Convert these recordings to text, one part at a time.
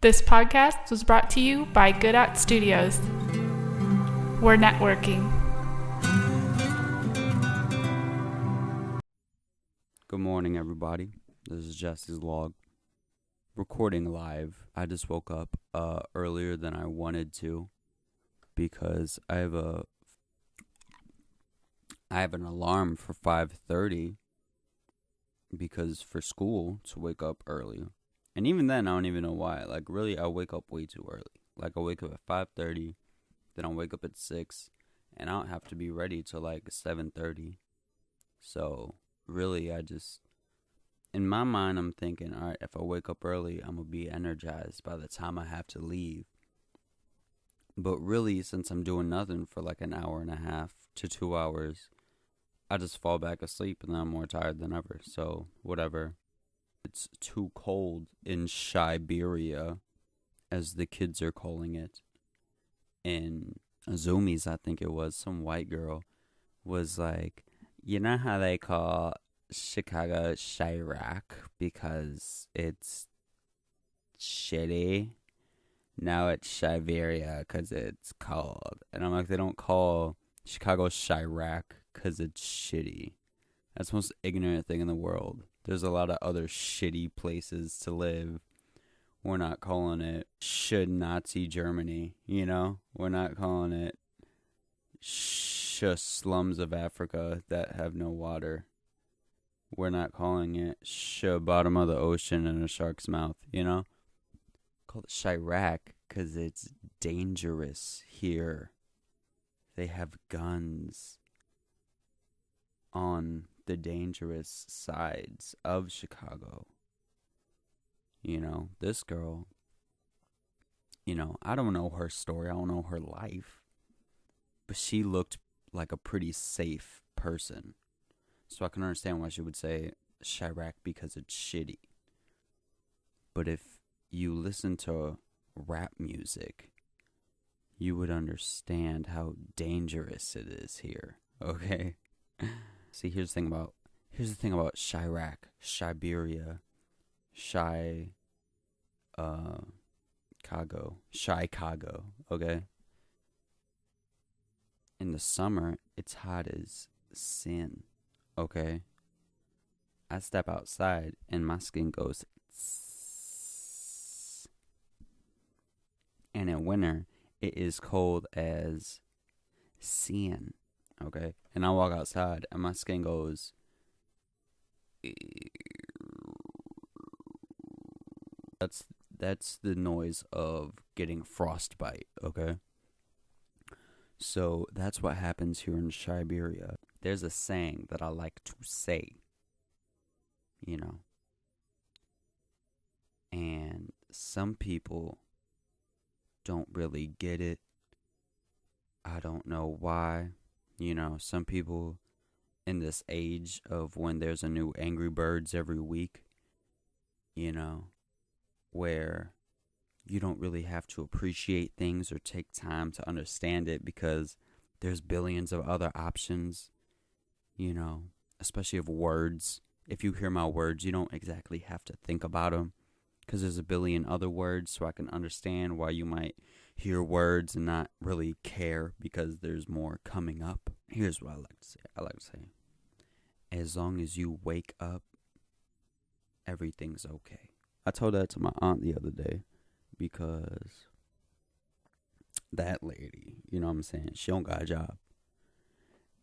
This podcast was brought to you by Good At Studios. We're networking. Good morning, everybody. This is Jesse's log. Recording live. I just woke up earlier than I wanted to because I have an alarm for 5:30 because for school to wake up early. And even then, I don't even know why. Like, really, I wake up way too early. Like, I wake up at 5:30, then I'll wake up at 6, and I don't have to be ready till like 7:30. So, really, in my mind, I'm thinking, all right, if I wake up early, I'm going to be energized by the time I have to leave. But really, since I'm doing nothing for like an hour and a half to 2 hours, I just fall back asleep and then I'm more tired than ever. So, whatever. It's too cold in Siberia, as the kids are calling it. And Zoomies, I think it was, some white girl was like, you know how they call Chicago Chirac because it's shitty? Now it's Siberia because it's cold. And I'm like, they don't call Chicago Chirac because it's shitty. That's the most ignorant thing in the world. There's a lot of other shitty places to live. We're not calling it Nazi Germany, you know? We're not calling it slums of Africa that have no water. We're not calling it bottom of the ocean and a shark's mouth, you know? Call it Chirac because it's dangerous here. They have guns on the dangerous sides of Chicago. You know, this girl, you know, I don't know her story. I don't know her life. But she looked like a pretty safe person. So I can understand why she would say Chirac because it's shitty. But if you listen to rap music, you would understand how dangerous it is here. Okay? See, here's the thing about Chirac, Siberia, Chicago, okay? In the summer, it's hot as sin, okay? I step outside and my skin goes tss. And in winter, it is cold as sin, okay? And I walk outside and my skin goes That's the noise of getting frostbite, okay? So that's what happens here in Siberia. There's a saying that I like to say, you know. And some people don't really get it. I don't know why. You know, some people in this age of when there's a new Angry Birds every week, you know, where you don't really have to appreciate things or take time to understand it because there's billions of other options, you know, especially of words. If you hear my words, you don't exactly have to think about them because there's a billion other words, so I can understand why you might hear words and not really care because there's more coming up. Here's what I like to say. I like to say, as long as you wake up, everything's okay. I told that to my aunt the other day because that lady, you know what I'm saying, she don't got a job.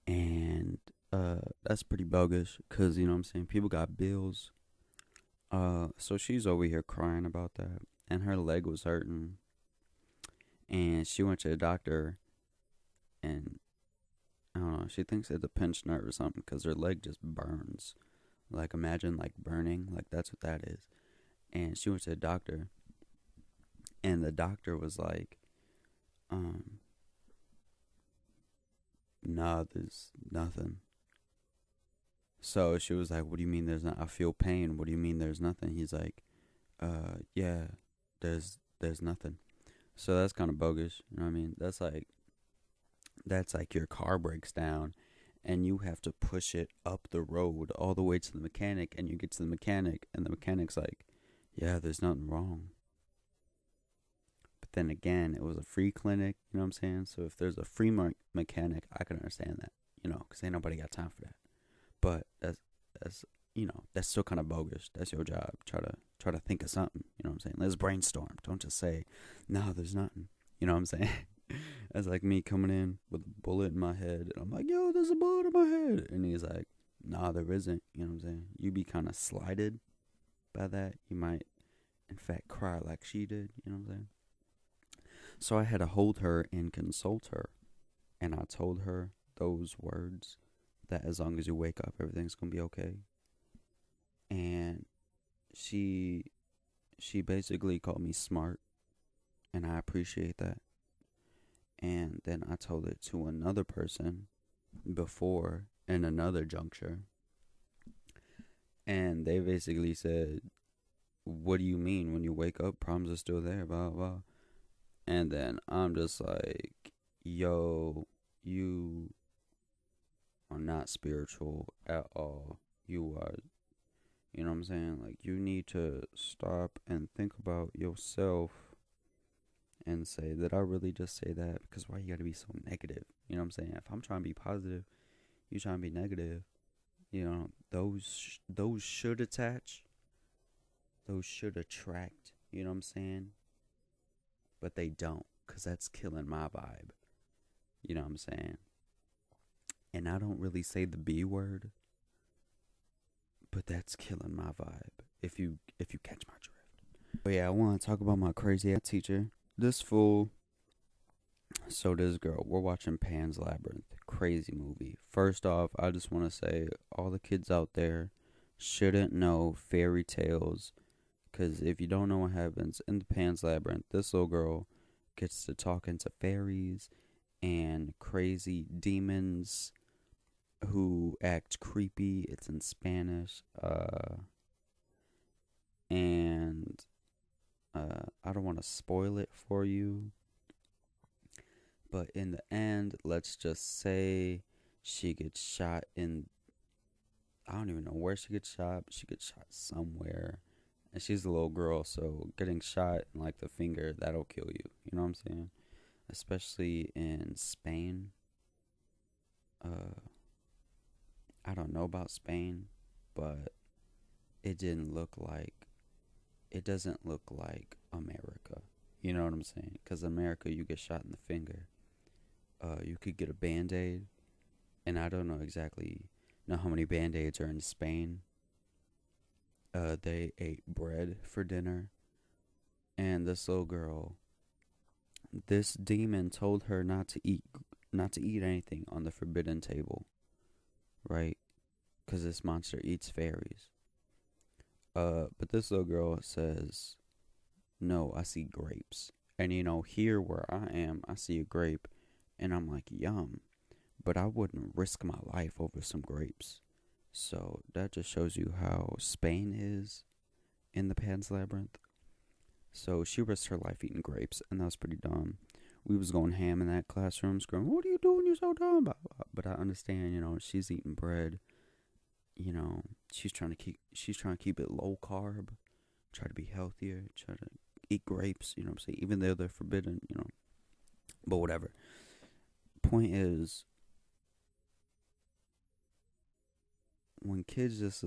And that's pretty bogus because, you know what I'm saying, people got bills. So she's over here crying about that. And her leg was hurting. And she went to the doctor and, I don't know, she thinks it's a pinched nerve or something because her leg just burns. Like, imagine, like, burning. Like, that's what that is. And she went to the doctor, and the doctor was like, nah, there's nothing. So she was like, what do you mean there's not? I feel pain. What do you mean there's nothing? He's like, yeah, there's nothing. So that's kind of bogus. You know what I mean? That's like your car breaks down, and you have to push it up the road all the way to the mechanic, and you get to the mechanic, and the mechanic's like, yeah, there's nothing wrong. then again, it was a free clinic, you know what I'm saying? So if there's a free mechanic, I can understand that, because ain't nobody got time for that. But that's that's still kind of bogus. That's your job. Try to think of something, you know what I'm saying? Let's brainstorm. Don't just say, no, there's nothing. You know what I'm saying? That's like me coming in with a bullet in my head, and I'm like, yo, there's a bullet in my head. And he's like, nah, there isn't. You know what I'm saying? You be kind of slighted by that. You might, in fact, cry like she did. You know what I'm saying? So I had to hold her and consult her. And I told her those words, that as long as you wake up, everything's going to be okay. And she basically called me smart, and I appreciate that. And then I told it to another person before in another juncture. And they basically said, what do you mean? When you wake up, problems are still there, blah, blah. And then I'm just like, yo, you are not spiritual at all. You are, you know what I'm saying? Like, you need to stop and think about yourself and say, did I really just say that? Because why you gotta be so negative? You know what I'm saying? If I'm trying to be positive, you trying to be negative, those should attach. Those should attract, you know what I'm saying? But they don't, because that's killing my vibe. You know what I'm saying? And I don't really say the B word, but that's killing my vibe, if you catch my drift. But yeah, I want to talk about my crazy ass teacher. This fool. So this girl, we're watching Pan's Labyrinth. Crazy movie. First off, I just want to say, all the kids out there shouldn't know fairy tales, because if you don't know what happens in the Pan's Labyrinth, this little girl gets to talking to fairies and crazy demons who act creepy. It's in Spanish. And I don't want to spoil it for you. But in the end, let's just say she gets shot in... I don't even know where she gets shot, but she gets shot somewhere. And she's a little girl, so getting shot in, like, the finger, that'll kill you. You know what I'm saying? Especially in Spain. I don't know about Spain, but it doesn't look like America. You know what I'm saying? Because in America, you get shot in the finger. You could get a Band-Aid, and I don't know how many Band-Aids are in Spain. They ate bread for dinner, and this little girl, this demon told her not to eat anything on the forbidden table, right? Because this monster eats fairies. But this little girl says, no, I see grapes. And here where I am, I see a grape, and I'm like, yum. But I wouldn't risk my life over some grapes. So that just shows you how Spain is in the Pan's Labyrinth. So she risked her life eating grapes, and that was pretty dumb. We was going ham in that classroom, screaming, what are you doing? You're so dumb. But I understand, she's eating bread. She's trying to keep it low carb, try to be healthier, try to eat grapes, you know what I'm saying? Even though they're forbidden, But whatever. Point is, when kids just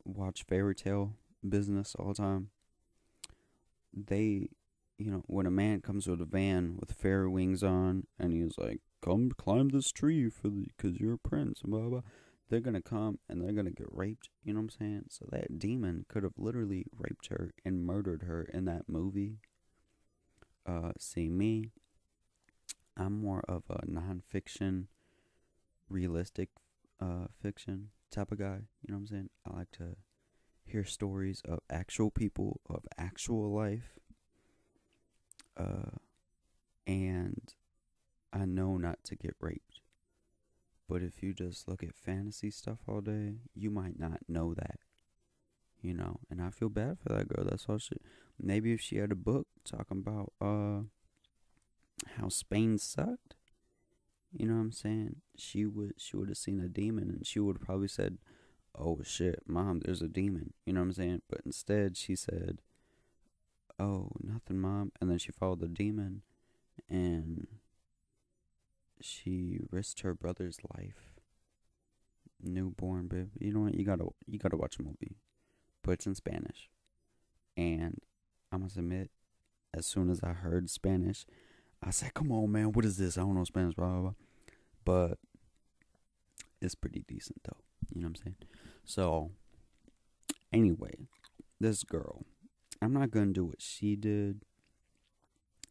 watch fairy tale business all the time, they, when a man comes with a van with fairy wings on, and he's like, come climb this tree because you're a prince, and blah, blah, blah, they're going to come and they're going to get raped, you know what I'm saying? So that demon could have literally raped her and murdered her in that movie. See me, I'm more of a non-fiction, realistic fiction type of guy, you know what I'm saying? I like to hear stories of actual people, of actual life, and I know not to get raped. But if you just look at fantasy stuff all day, you might not know that, and I feel bad for that girl. That's all maybe if she had a book talking about how Spain sucked, you know what I'm saying, she would have seen a demon, and she would have probably said, oh shit, mom, there's a demon, you know what I'm saying? But instead she said, oh, nothing, Mom. And then she followed the demon, and she risked her brother's life. Newborn baby. You know what? You gotta watch a movie, but it's in Spanish. And I must admit, as soon as I heard Spanish, I said, "Come on, man, what is this? I don't know Spanish, blah blah blah." But it's pretty decent though. You know what I'm saying? So anyway, this girl, I'm not gonna do what she did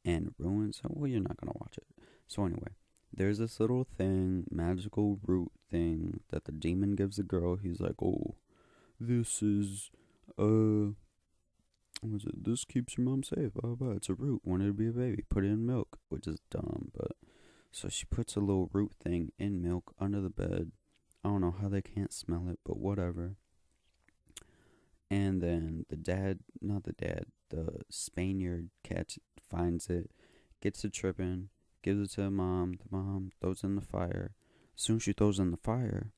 and ruin. So well, you're not gonna watch it. So anyway, there's this little thing, magical root thing that the demon gives the girl. He's like, "Oh, this is what is it? This keeps your mom safe. Blah, blah, blah. It's a root. Wanted to be a baby. Put it in milk," which is dumb, but so she puts a little root thing in milk under the bed. I don't know how they can't smell it, but whatever. And then the Spaniard cat finds it, gets it tripping, gives it to the mom. The mom throws it in the fire. As soon as she throws it in the fire,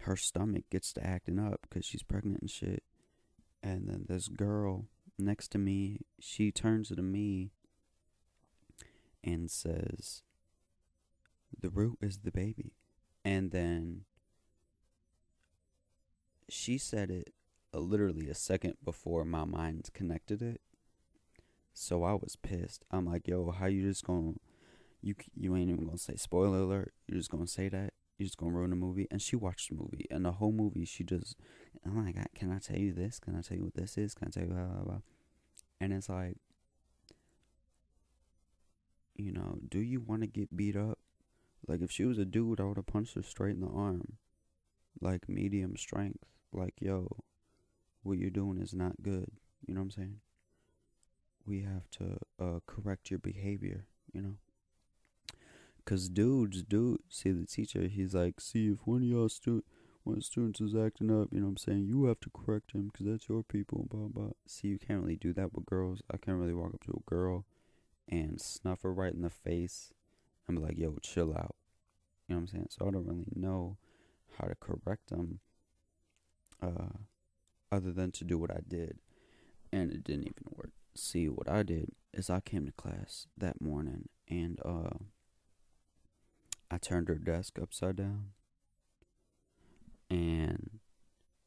her stomach gets to acting up because she's pregnant and shit. And then this girl next to me, she turns to me and says, "The root is the baby." And then she said it literally a second before my mind connected it. So I was pissed. I'm like, "Yo, how you just gonna, you ain't even gonna say spoiler alert. You're just gonna say that. You're just gonna ruin the movie." And she watched the movie, and the whole movie she just, I'm like, "Can I tell you this? Can I tell you what this is? Can I tell you blah blah blah?" And it's like, do you want to get beat up? Like, if she was a dude, I would have punched her straight in the arm, like medium strength. Like, yo, what you're doing is not good. You know what I'm saying? We have to correct your behavior, Because see the teacher, he's like, "See, if one of y'all one of the students is acting up, you know what I'm saying, you have to correct him because that's your people, blah, blah." See, you can't really do that with girls. I can't really walk up to a girl and snuff her right in the face and be like, "Yo, chill out." You know what I'm saying? So I don't really know how to correct them other than to do what I did. And it didn't even work. See, what I did is I came to class that morning and I turned her desk upside down. And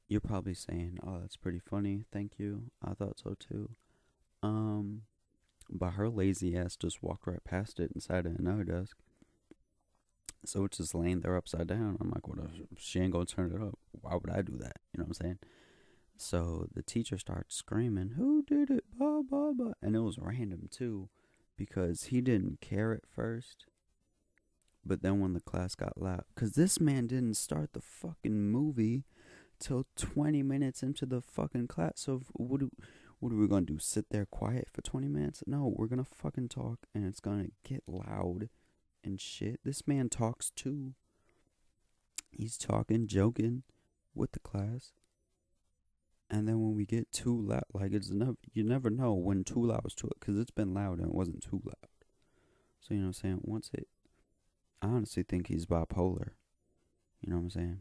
you're probably saying, "Oh, that's pretty funny. Thank you. I thought so too." But her lazy ass just walked right past it and sat at another desk. So it's just laying there upside down. I'm like, "Well, if she ain't gonna turn it up, why would I do that?" You know what I'm saying? So the teacher starts screaming, "Who did it? Blah, blah, blah." And it was random too, because he didn't care at first. But then when the class got loud, because this man didn't start the fucking movie till 20 minutes into the fucking class. So what are we going to do? Sit there quiet for 20 minutes? No, we're going to fucking talk, and it's going to get loud and shit. This man talks too. He's talking, joking with the class. And then when we get too loud, like, you never know when too loud is too loud, because it's been loud and it wasn't too loud. So, you know what I'm saying? I honestly think he's bipolar. You know what I'm saying?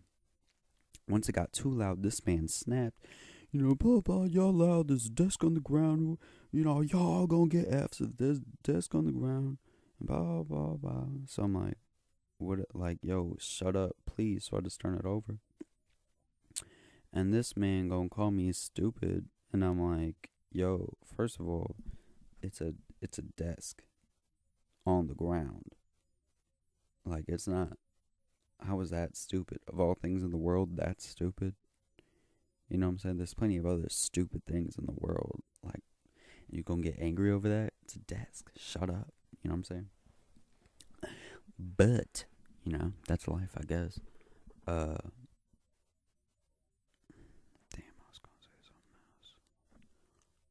Once it got too loud, this man snapped. Blah, blah, y'all loud. There's a desk on the ground. Y'all gonna get F's. There's a desk on the ground. And blah, blah, blah. So I'm like, what? Like, yo, shut up, please. So I just turn it over. And this man gonna call me stupid. And I'm like, yo, first of all, it's a desk on the ground. Like, it's not. How is that stupid? Of all things in the world, that's stupid. You know what I'm saying? There's plenty of other stupid things in the world. Like, you gonna get angry over that? It's a desk. Shut up. You know what I'm saying? But, that's life, I guess. Damn, I was gonna say something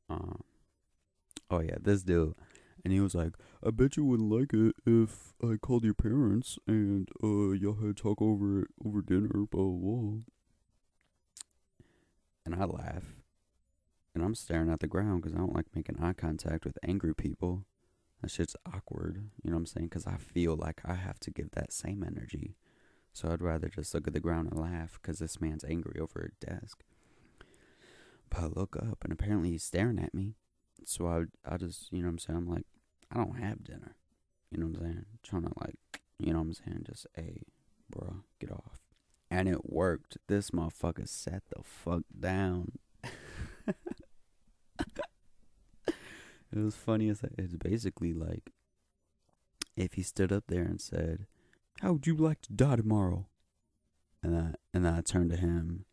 else. Oh yeah, this dude. And he was like, "I bet you wouldn't like it if I called your parents and y'all had to talk over dinner, blah, blah." And I laugh. And I'm staring at the ground because I don't like making eye contact with angry people. That shit's awkward, you know what I'm saying? Because I feel like I have to give that same energy. So I'd rather just look at the ground and laugh because this man's angry over a desk. But I look up and apparently he's staring at me. So I just, you know what I'm saying? I'm like, I don't have dinner. You know what I'm saying? Trying to like, you know what I'm saying? Just, hey, bro, get off. And it worked. This motherfucker sat the fuck down. It was funny as it's basically like if he stood up there and said, "How would you like to die tomorrow?" And I turned to him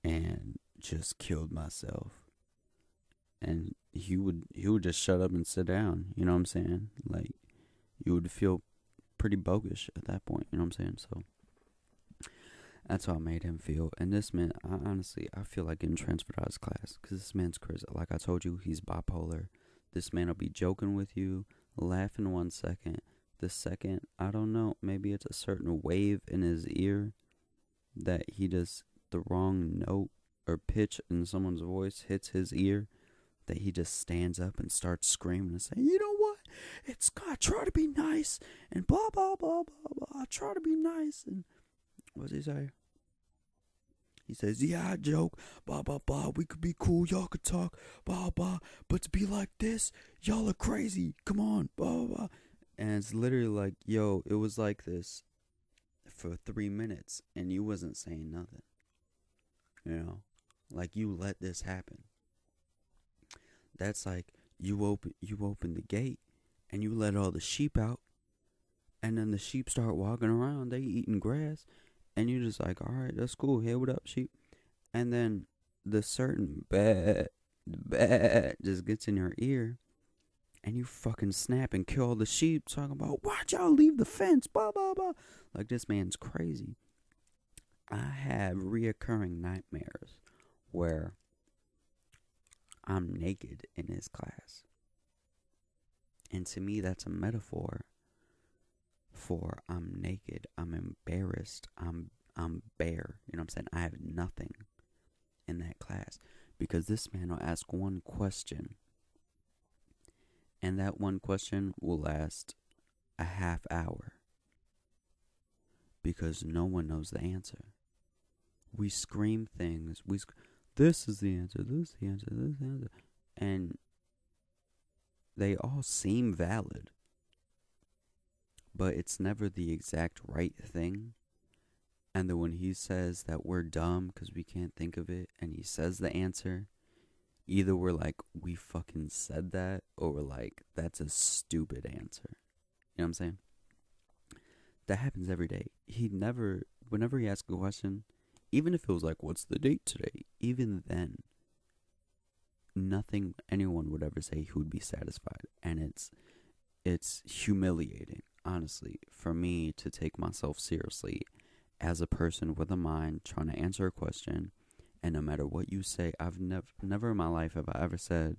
and just killed myself. And he would just shut up and sit down. You know what I'm saying? Like you would feel pretty bogus at that point. You know what I'm saying? So that's how I made him feel. And this man, I feel like getting transferred out of his class because this man's crazy. Like I told you, he's bipolar. This man will be joking with you, laughing 1 second. The second, I don't know, maybe it's a certain wave in his ear that he just, the wrong note or pitch in someone's voice hits his ear, that he just stands up and starts screaming and saying, you know what? I try to be nice and blah, blah, blah, blah, blah. I try to be nice. And what does he say? He says, yeah, I joke, blah, blah, blah, we could be cool, y'all could talk, blah, blah, but to be like this, y'all are crazy, come on, blah, blah, blah. And it's literally like, yo, it was like this for 3 minutes, and you wasn't saying nothing, you know, like you let this happen. That's like, you open the gate, and you let all the sheep out, and then the sheep start walking around, they eating grass, and you're just like, all right, that's cool. Hey, what up, sheep? And then the certain bad just gets in your ear, and you fucking snap and kill all the sheep, talking about, why'd y'all leave the fence? Blah, blah, blah. Like, this man's crazy. I have reoccurring nightmares where I'm naked in his class. And to me, that's a metaphor for I'm naked, I'm embarrassed, I'm bare. You know what I'm saying? I have nothing in that class because this man will ask one question, and that one question will last a half hour because no one knows the answer. We scream things. This is the answer. This is the answer. This is the answer, and they all seem valid. But it's never the exact right thing. And then when he says that we're dumb because we can't think of it, and he says the answer, either we're like, we fucking said that, or we're like, that's a stupid answer. You know what I'm saying? That happens every day. Whenever he asks a question, even if it was like, what's the date today? Even then, nothing anyone would ever say who would be satisfied. And it's humiliating. Honestly, for me to take myself seriously as a person with a mind trying to answer a question, and no matter what you say, I've never in my life have I ever said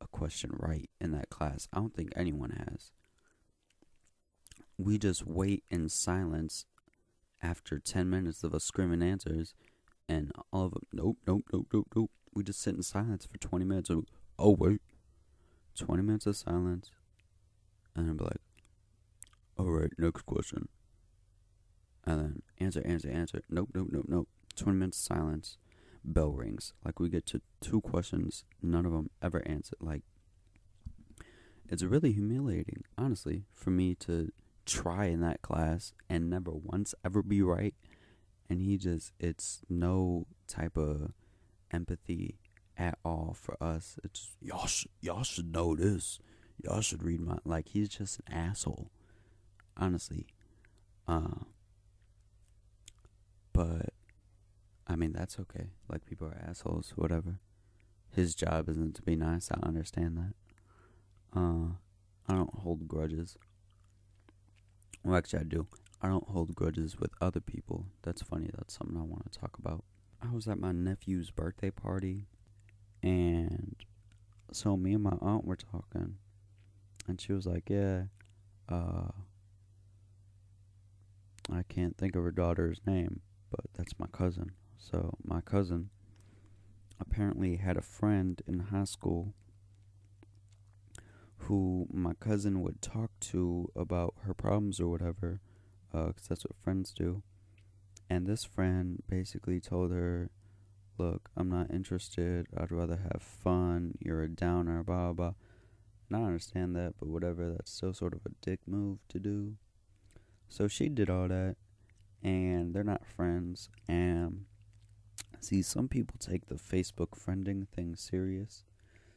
a question right in that class. I don't think anyone has. We just wait in silence after 10 minutes of us screaming answers, and all of them, nope, nope, nope, nope, nope. We just sit in silence for 20 minutes. Oh, wait. 20 minutes of silence, and I'll be like, alright, next question. And then answer. Nope. 20 minutes of silence. Bell rings. Like, we get to 2 questions. None of them ever answer. Like, it's really humiliating, honestly, for me to try in that class and never once ever be right. And it's no type of empathy at all for us. It's, y'all should know this. Y'all should read my, like, he's just an asshole. Honestly, but I mean, that's okay. Like, people are assholes, whatever. His job isn't to be nice. I understand that. I don't hold grudges. Well, actually, I do. I don't hold grudges with other people. That's funny. That's something I want to talk about. I was at my nephew's birthday party, and so me and my aunt were talking, and she was like, yeah, I can't think of her daughter's name, but that's my cousin. So my cousin apparently had a friend in high school who my cousin would talk to about her problems or whatever, because that's what friends do. And this friend basically told her, look, I'm not interested. I'd rather have fun. You're a downer, blah, blah. And I understand that, but whatever, that's still sort of a dick move to do. So she did all that, and they're not friends. And see, some people take the Facebook friending thing serious.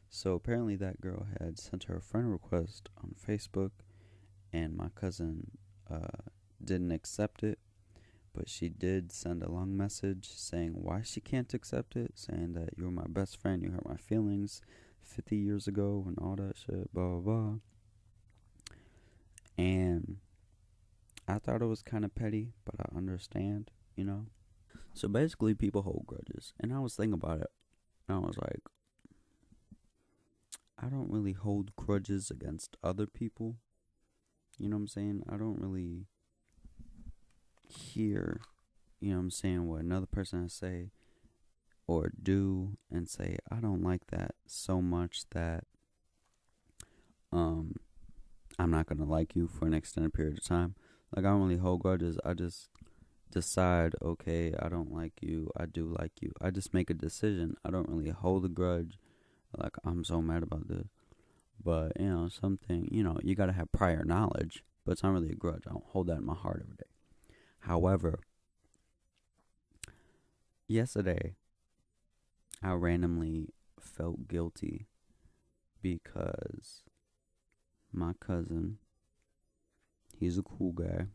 So apparently, that girl had sent her a friend request on Facebook, and my cousin didn't accept it. But she did send a long message saying why she can't accept it, saying that you're my best friend, you hurt my feelings 50 years ago, and all that shit, blah, blah, blah. And I thought it was kind of petty, but I understand, you know? So basically, people hold grudges. And I was thinking about it, and I was like, I don't really hold grudges against other people. You know what I'm saying? I don't really hear, you know what I'm saying, what another person has to say or do and say, I don't like that so much that I'm not gonna like you for an extended period of time. Like, I don't really hold grudges. I just decide, okay, I don't like you, I do like you. I just make a decision. I don't really hold a grudge. Like, I'm so mad about this. But, you know, something, you know, you gotta have prior knowledge. But it's not really a grudge. I don't hold that in my heart every day. However, yesterday, I randomly felt guilty because my cousin, he's a cool guy.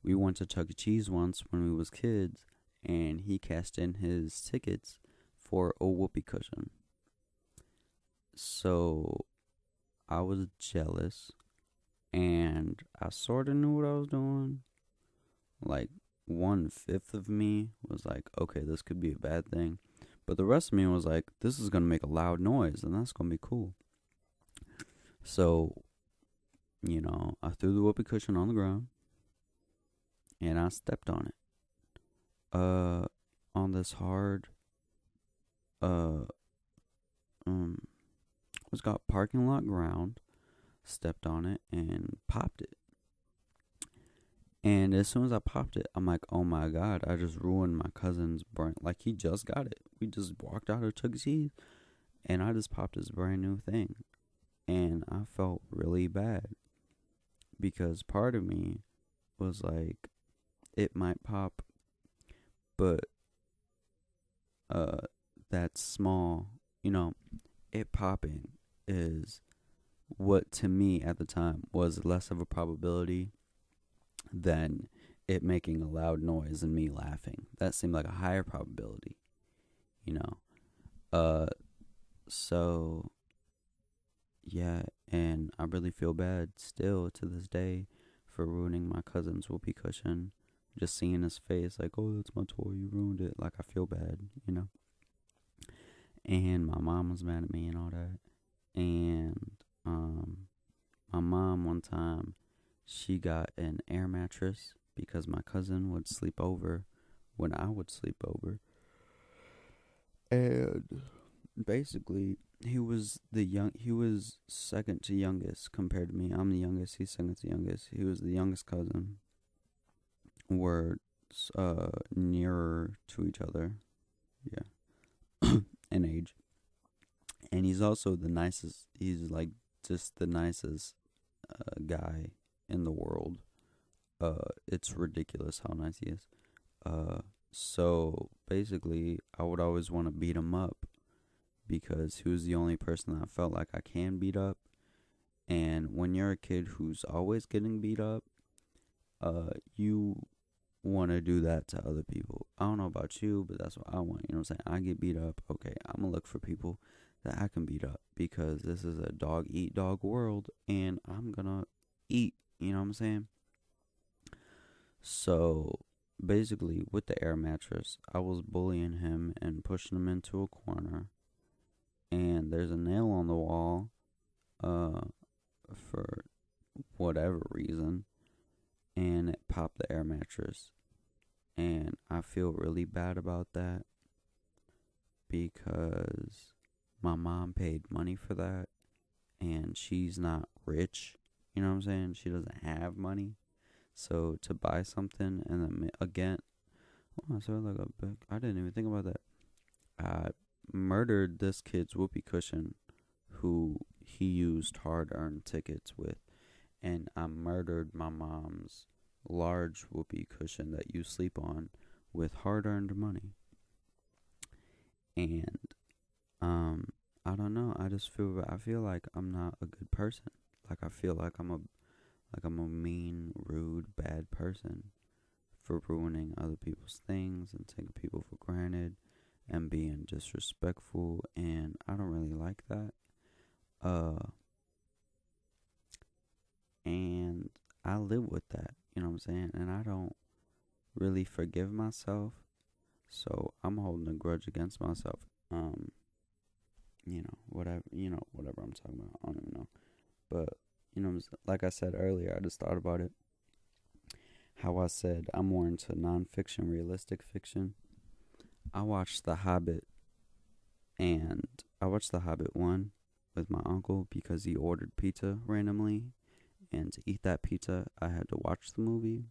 We went to Chuck E. Cheese once when we was kids, and he cashed in his tickets for a whoopee cushion. So I was jealous, and I sort of knew what I was doing. Like, 1/5 of me was like, okay, this could be a bad thing. But the rest of me was like, this is going to make a loud noise, and that's going to be cool. So, you know, I threw the whoopee cushion on the ground, and I stepped on it. On this hard, what's got parking lot ground, stepped on it, and popped it. And as soon as I popped it, I'm like, oh my God, I just ruined my cousin's brain. Like, he just got it. We just walked out of Chuck E. Cheese, and I just popped his brand new thing. And I felt really bad because part of me was like, it might pop, but that's small. You know, it popping is what to me at the time was less of a probability than it making a loud noise and me laughing. That seemed like a higher probability, you know. So yeah, and I really feel bad still to this day for ruining my cousin's whoopee cushion. Just seeing his face, like, oh, that's my toy, you ruined it. Like, I feel bad, you know. And my mom was mad at me and all that. And my mom one time, she got an air mattress because my cousin would sleep over when I would sleep over. And basically, he was second to youngest compared to me. I'm the youngest, he's second to youngest. He was the youngest cousin. We're nearer to each other. Yeah. In age. And he's also the nicest. He's like just the nicest guy in the world. It's ridiculous how nice he is. So basically, I would always want to beat him up because he was the only person that I felt like I can beat up. And when you're a kid who's always getting beat up, you want to do that to other people. I don't know about you, but that's what I want. You know what I'm saying? I get beat up. Okay, I'm going to look for people that I can beat up because this is a dog eat dog world and I'm going to eat. You know what I'm saying? So basically, with the air mattress, I was bullying him and pushing him into a corner. And there's a nail on the wall for whatever reason. And it popped the air mattress. And I feel really bad about that because my mom paid money for that and she's not rich. You know what I'm saying? She doesn't have money. So to buy something and then again, Oh, so like a big. I didn't even think about that. I murdered this kid's whoopee cushion, who he used hard-earned tickets with, and I murdered my mom's large whoopee cushion that you sleep on with hard-earned money. And I don't know. I feel like I'm not a good person. Like I feel like I'm a mean, rude, bad person for ruining other people's things and taking people for granted and being disrespectful, and I don't really like that. And I live with that, you know what I'm saying? And I don't really forgive myself, so I'm holding a grudge against myself. Whatever I'm talking about, I don't even know. But like I said earlier, I just thought about it. How I said I'm more into nonfiction, realistic fiction. I watched The Hobbit, and I watched The Hobbit 1 with my uncle because he ordered pizza randomly, and to eat that pizza, I had to watch the movie,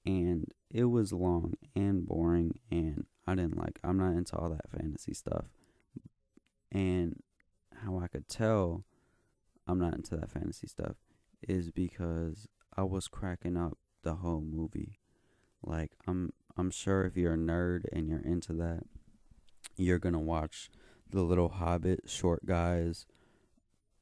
and it was long and boring, and I'm not into all that fantasy stuff, and how I could tell I'm not into that fantasy stuff is because I was cracking up the whole movie. Like, I'm sure if you're a nerd and you're into that, you're gonna watch the little hobbit short guys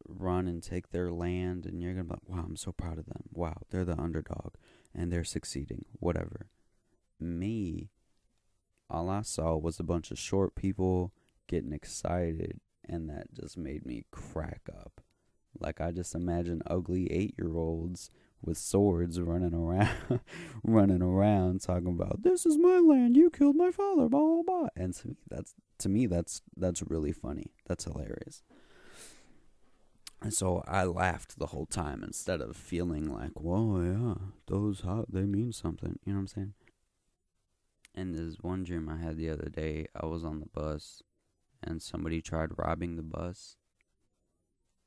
run and take their land, and you're gonna be like, wow, I'm so proud of them. Wow, they're the underdog and they're succeeding. Whatever. Me, all I saw was a bunch of short people getting excited, and that just made me crack up. Like, I just imagine ugly 8-year-olds with swords running around, running around talking about, this is my land, you killed my father, blah blah blah. And to me that's really funny. That's hilarious. And so I laughed the whole time instead of feeling like, whoa, yeah, they mean something. You know what I'm saying? And there's one dream I had the other day. I was on the bus, and somebody tried robbing the bus.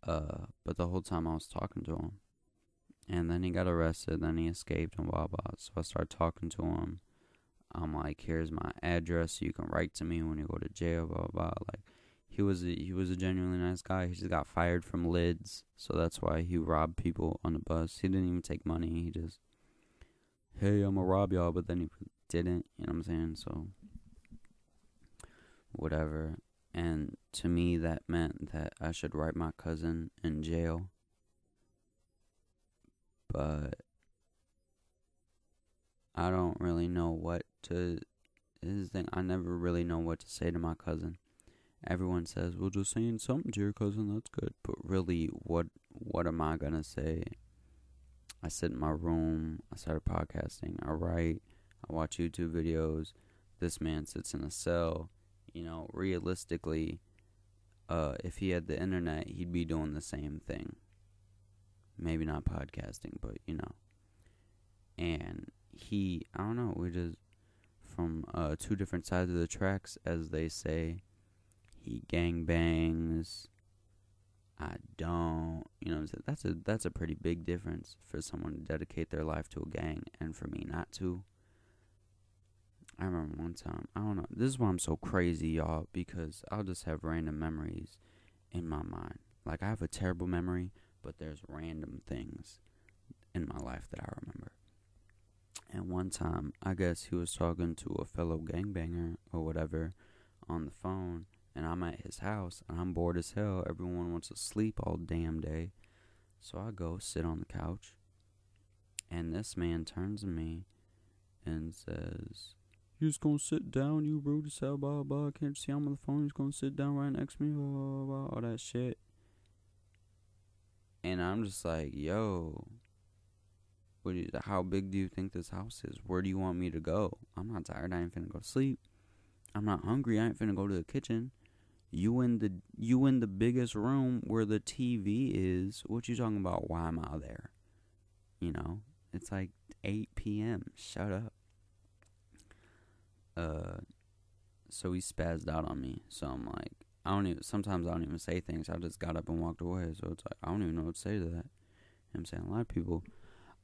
But the whole time I was talking to him. And then he got arrested, then he escaped and blah blah. So I started talking to him. I'm like, here's my address so you can write to me when you go to jail, blah blah. Like, he was a genuinely nice guy. He just got fired from Lids, so that's why he robbed people on the bus. He didn't even take money. He just, hey, I'm gonna rob y'all, but then he didn't. You know what I'm saying? So whatever. And to me, that meant that I should write my cousin in jail. But I don't really know what to. This is the thing, I never really know what to say to my cousin. Everyone says, well, just saying something to your cousin, that's good. But really, what am I gonna say? I sit in my room, I started podcasting, I write, I watch YouTube videos. This man sits in a cell. Realistically, if he had the internet, he'd be doing the same thing. Maybe not podcasting, but And I don't know, we're just from two different sides of the tracks, as they say. He gangbangs. I don't. That's a pretty big difference for someone to dedicate their life to a gang and for me not to. I remember one time, I don't know, this is why I'm so crazy, y'all, because I'll just have random memories in my mind. Like, I have a terrible memory, but there's random things in my life that I remember. And one time, I guess he was talking to a fellow gangbanger or whatever on the phone, and I'm at his house, and I'm bored as hell. Everyone wants to sleep all damn day. So I go sit on the couch, and this man turns to me and says, you just gonna sit down, you rude as hell, blah, blah. Can't you see I'm on the phone? You're just gonna sit down right next to me, blah, blah, blah, all that shit. And I'm just like, yo, how big do you think this house is? Where do you want me to go? I'm not tired. I ain't finna go to sleep. I'm not hungry. I ain't finna go to the kitchen. You in the biggest room where the TV is. What you talking about? Why am I there? It's like 8 p.m. Shut up. So he spazzed out on me. So I'm like, sometimes I don't even say things. I just got up and walked away. So it's like, I don't even know what to say to that. You know what I'm saying? A lot of people,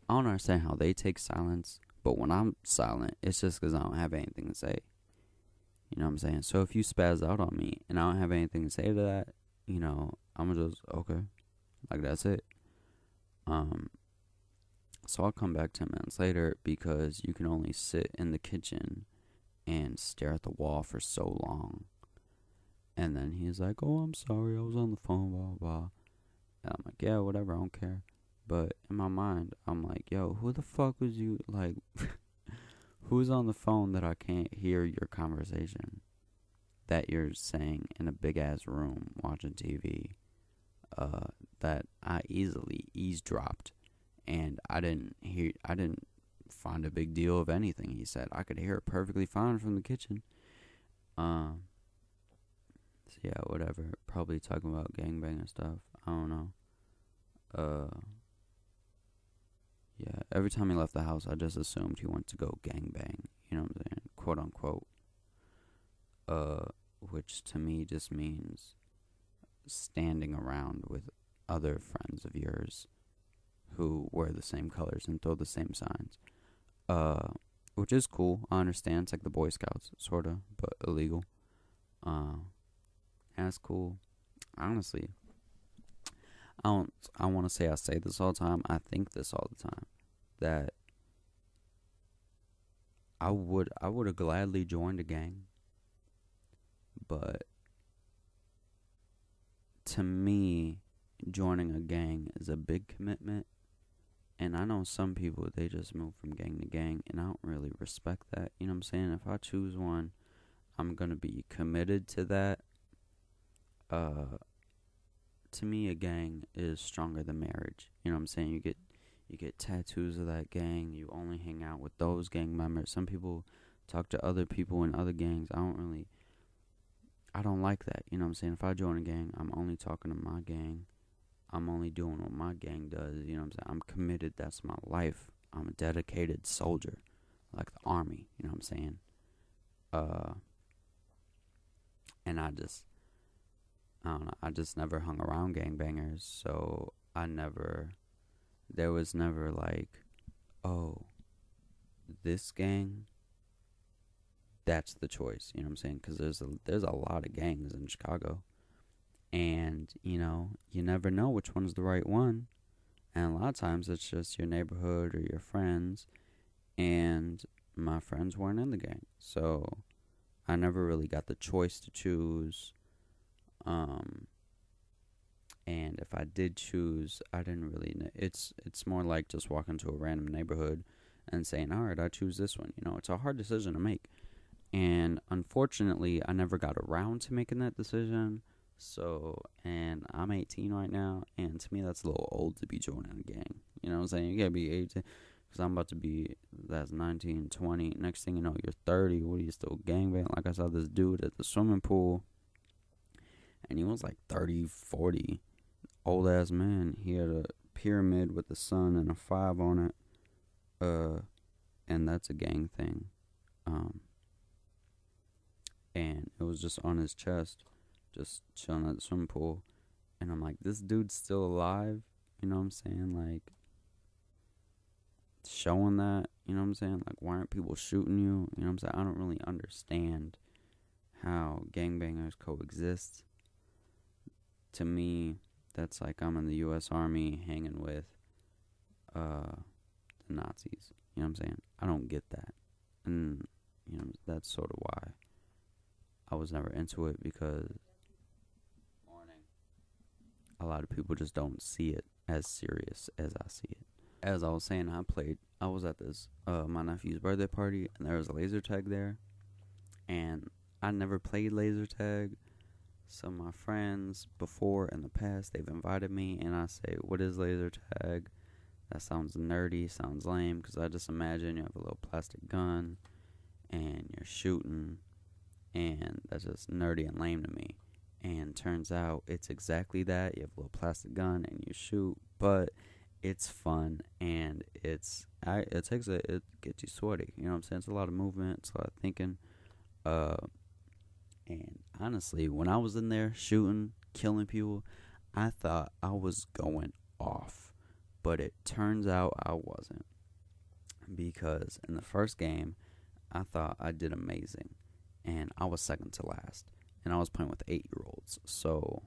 I don't understand how they take silence, But when I'm silent, it's just because I don't have anything to say. You know what I'm saying? So if you spaz out on me and I don't have anything to say to that, you know, I'm just, okay. Like, that's it. So I'll come back 10 minutes later because you can only sit in the kitchen and stare at the wall for so long. And then he's like, oh, I'm sorry, I was on the phone, blah, blah, blah. And I'm like, yeah, whatever, I don't care. But in my mind, I'm like, yo, who the fuck was you, like, who's on the phone that I can't hear your conversation that you're saying in a big-ass room watching TV that I easily eavesdropped, and I didn't find a big deal of anything he said. I could hear it perfectly fine from the kitchen. So yeah, whatever. Probably talking about gangbang stuff. I don't know. Yeah, every time he left the house, I just assumed he went to go gangbang. You know what I'm saying? Quote unquote. Which to me just means standing around with other friends of yours who wear the same colors and throw the same signs. Which is cool. I understand. It's like the Boy Scouts, sorta, but illegal. That's cool. Honestly, I want to say I say this all the time. I think this all the time. That I would have gladly joined a gang. But to me, joining a gang is a big commitment. And I know some people, they just move from gang to gang. And I don't really respect that. You know what I'm saying? If I choose one, I'm going to be committed to that. To me, a gang is stronger than marriage. You know what I'm saying? You get tattoos of that gang. You only hang out with those gang members. Some people talk to other people in other gangs. I don't like that. You know what I'm saying? If I join a gang, I'm only talking to my gang. I'm only doing what my gang does. You know what I'm saying? I'm committed. That's my life. I'm a dedicated soldier, like the army. You know what I'm saying? And I don't know. I just never hung around gangbangers, so there was never like, oh, this gang, that's the choice. You know what I'm saying? Because there's a lot of gangs in Chicago, and you know, you never know which one's the right one, and a lot of times it's just your neighborhood or your friends, and my friends weren't in the gang, so I never really got the choice to choose. And if I did choose, I didn't really know. It's more like just walking to a random neighborhood and saying, all right, I choose this one. You know, it's a hard decision to make. And unfortunately, I never got around to making that decision. So, and I'm 18 right now, and to me, that's a little old to be joining a gang. You know what I'm saying? You gotta be 18, because I'm about to be, that's 19, 20. Next thing you know, you're 30. What are you still gangbang? Like I saw this dude at the swimming pool, and he was like 30, 40. Old ass man. He had a pyramid with the sun and a 5 on it. And that's a gang thing. And it was just on his chest, just chilling at the swimming pool. And I'm like, this dude's still alive? You know what I'm saying? Like, showing that, you know what I'm saying? Like, why aren't people shooting you? You know what I'm saying? I don't really understand how gangbangers coexist. To me, that's like I'm in the U.S. Army hanging with the Nazis. You know what I'm saying? I don't get that. And, you know, that's sort of why I was never into it, because a lot of people just don't see it as serious as I see it. As I was saying, I was at this, my nephew's birthday party, and there was a laser tag there. And I never played laser tag. Some of my friends before in the past, they've invited me, and I say, what is laser tag? That sounds nerdy, sounds lame, because I just imagine you have a little plastic gun and you're shooting, and that's just nerdy and lame to me. And turns out it's exactly that. You have a little plastic gun and you shoot, but it's fun, and it gets you sweaty. You know what I'm saying? It's a lot of movement, it's a lot of thinking. And honestly, when I was in there shooting, killing people, I thought I was going off. But it turns out I wasn't. because in the first game, I thought I did amazing, and I was second to last, and I was playing with 8-year-olds, so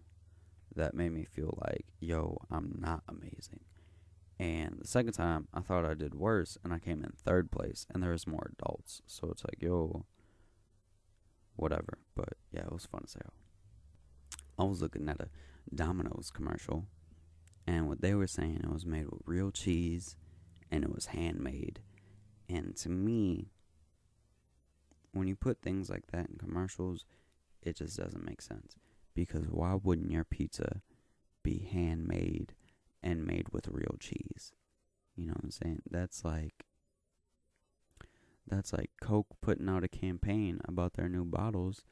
that made me feel like, yo, I'm not amazing. And the second time, I thought I did worse, and I came in third place, and there was more adults, so it's like, yo, whatever. But yeah, it was fun as hell. I was looking at a Domino's commercial, and what they were saying, it was made with real cheese, and it was handmade. And to me, when you put things like that in commercials, it just doesn't make sense. Because why wouldn't your pizza be handmade and made with real cheese? You know what I'm saying? That's like Coke putting out a campaign about their new bottles,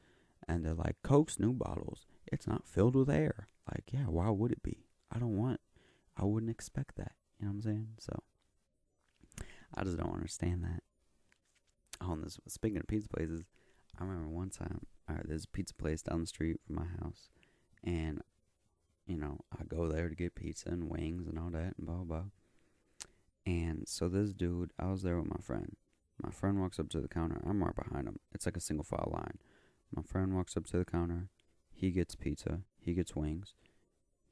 and they're like, Coke's new bottles, it's not filled with air. Like, yeah, why would it be? I wouldn't expect that. You know what I'm saying? So, I just don't understand that. Speaking of pizza places, I remember one time, there's a pizza place down the street from my house, and, I go there to get pizza and wings and all that, and blah, blah. And so this dude, I was there with my friend. My friend walks up to the counter. I'm right behind him. It's like a single file line. My friend walks up to the counter. He gets pizza. He gets wings.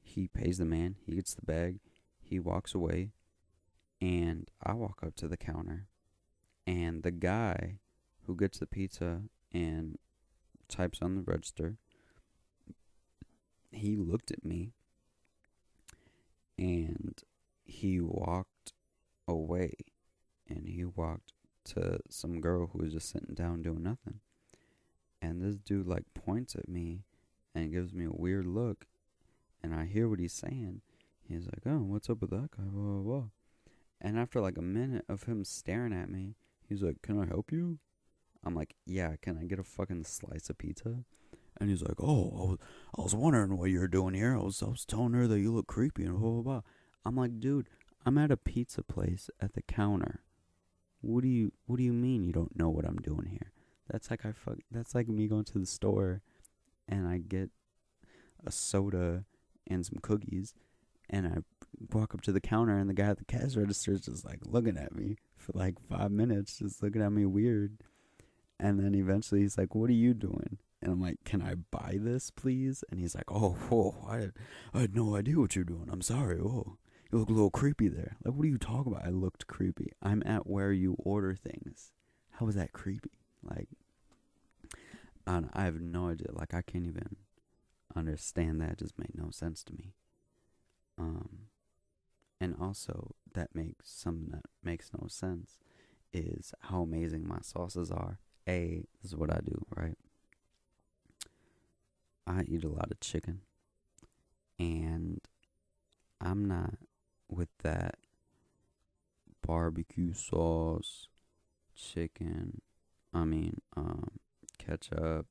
He pays the man. He gets the bag. He walks away. And I walk up to the counter. And the guy who gets the pizza and types on the register, he looked at me. And he walked away. And he walked to some girl who was just sitting down doing nothing. And this dude points at me and gives me a weird look, and I hear what he's saying. He's like, oh, what's up with that guy, blah, blah, blah. And after a minute of him staring at me, he's like, can I help you? I'm like, yeah, can I get a fucking slice of pizza? And he's like, oh, I was wondering what you were doing here. I was telling her that you look creepy and blah, blah, blah. I'm like, dude, I'm at a pizza place at the counter. What do you mean you don't know what I'm doing here? That's like me going to the store and I get a soda and some cookies, and I walk up to the counter, and the guy at the cash register is just looking at me for 5 minutes, just looking at me weird. And then eventually he's like, what are you doing? And I'm like, can I buy this, please? And he's like, I had no idea what you're doing. I'm sorry. Oh, you look a little creepy there. What are you talking about? I looked creepy. I'm at where you order things. How is that creepy? I have no idea. I can't even understand that. It just made no sense to me. And also, something that makes no sense is how amazing my sauces are. This is what I do, right? I eat a lot of chicken, and I'm not with that barbecue sauce, chicken, ketchup,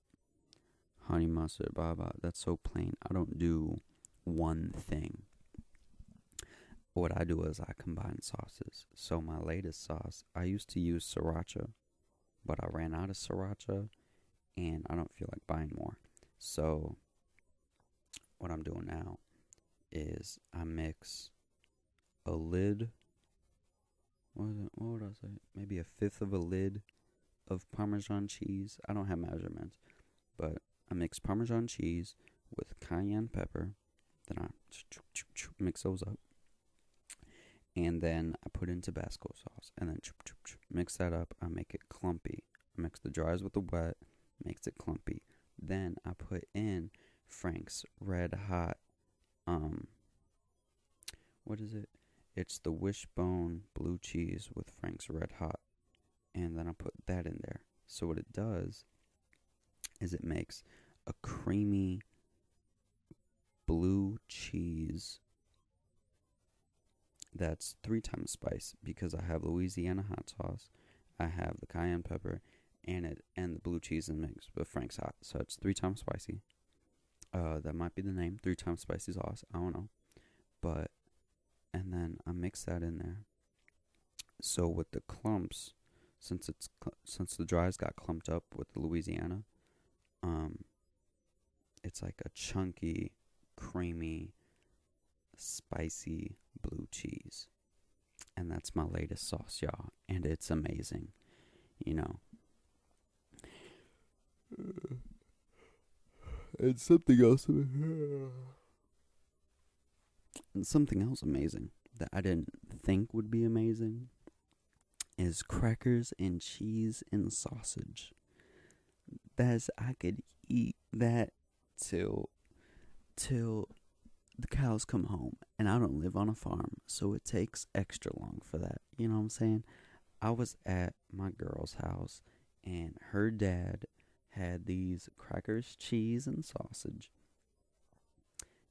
honey mustard, blah, blah. That's so plain. I don't do one thing. What I do is I combine sauces. So my latest sauce, I used to use sriracha, but I ran out of sriracha, and I don't feel like buying more. So what I'm doing now is I mix a lid, what would I say? Maybe a fifth of a lid of Parmesan cheese. I don't have measurements, but I mix Parmesan cheese with cayenne pepper. Then I mix those up. And then I put in Tabasco sauce. And then mix that up. I make it clumpy. I mix the dries with the wet. Makes it clumpy. Then I put in Frank's Red Hot. What is it? It's the Wishbone blue cheese with Frank's Red Hot. And then I put that in there. So what it does is it makes a creamy blue cheese that's 3 times spice, because I have Louisiana hot sauce, I have the cayenne pepper, and the blue cheese in mix with Frank's Hot. So it's 3 times spicy. That might be the name, 3 times spicy sauce. I don't know. And then I mix that in there. So with the clumps, since the dries got clumped up with the Louisiana, it's like a chunky, creamy, spicy blue cheese. And that's my latest sauce, y'all. And it's amazing. You know. And something else. And something else amazing that I didn't think would be amazing is crackers and cheese and sausage. I could eat that till the cows come home. And I don't live on a farm, so it takes extra long for that. You know what I'm saying? I was at my girl's house, and her dad had these crackers, cheese, and sausage.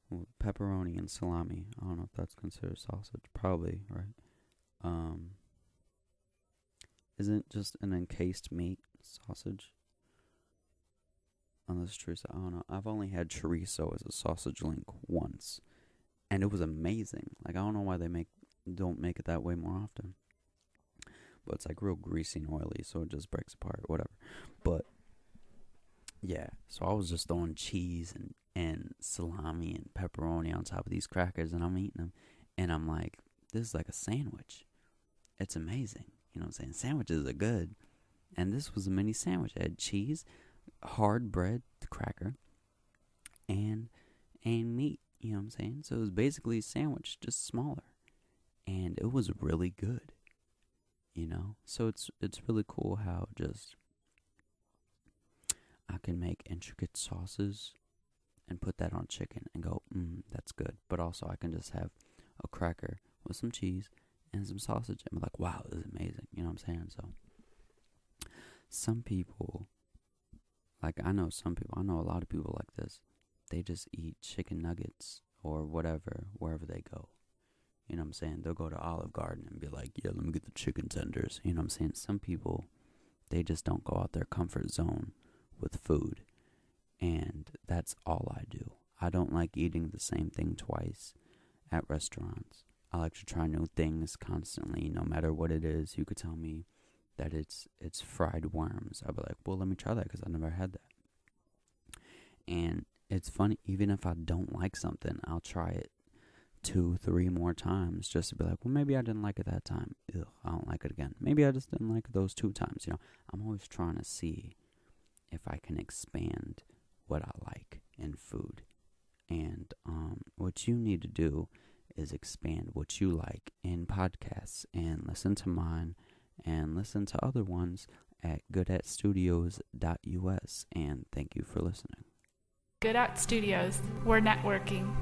With pepperoni and salami. I don't know if that's considered sausage. Probably, right? Isn't just an encased meat sausage? Unless chorizo, I don't know. I've only had chorizo as a sausage link once, and it was amazing. Like, I don't know why they don't make it that way more often. But it's like real greasy and oily, so it just breaks apart, whatever. But yeah, so I was just throwing cheese and salami and pepperoni on top of these crackers, and I'm eating them, and I'm like, this is like a sandwich. It's amazing. You know what I'm saying? Sandwiches are good. And this was a mini sandwich. It had cheese, hard bread, cracker, and meat. You know what I'm saying? So it was basically a sandwich, just smaller. And it was really good. You know? So it's really cool how just I can make intricate sauces and put that on chicken and go, that's good. But also I can just have a cracker with some cheese and some sausage and be like, wow, this is amazing. You know what I'm saying? So some people, like I know a lot of people like this. They just eat chicken nuggets or whatever wherever they go. You know what I'm saying? They'll go to Olive Garden and be like, yeah, let me get the chicken tenders. You know what I'm saying? Some people, they just don't go out their comfort zone with food. And that's all I do. I don't like eating the same thing twice at restaurants. I like to try new things constantly, no matter what it is. You could tell me that it's fried worms. I'll be like, well, let me try that because I never had that. And it's funny, even if I don't like something, I'll try it 2-3 more times just to be like, well, maybe I didn't like it that time. Ugh, I don't like it again. Maybe I just didn't like it those 2 times. You know, I'm always trying to see if I can expand what I like in food. And what you need to do is expand what you like in podcasts and listen to mine and listen to other ones at goodatstudios.us. And thank you for listening. Good at Studios. We're networking.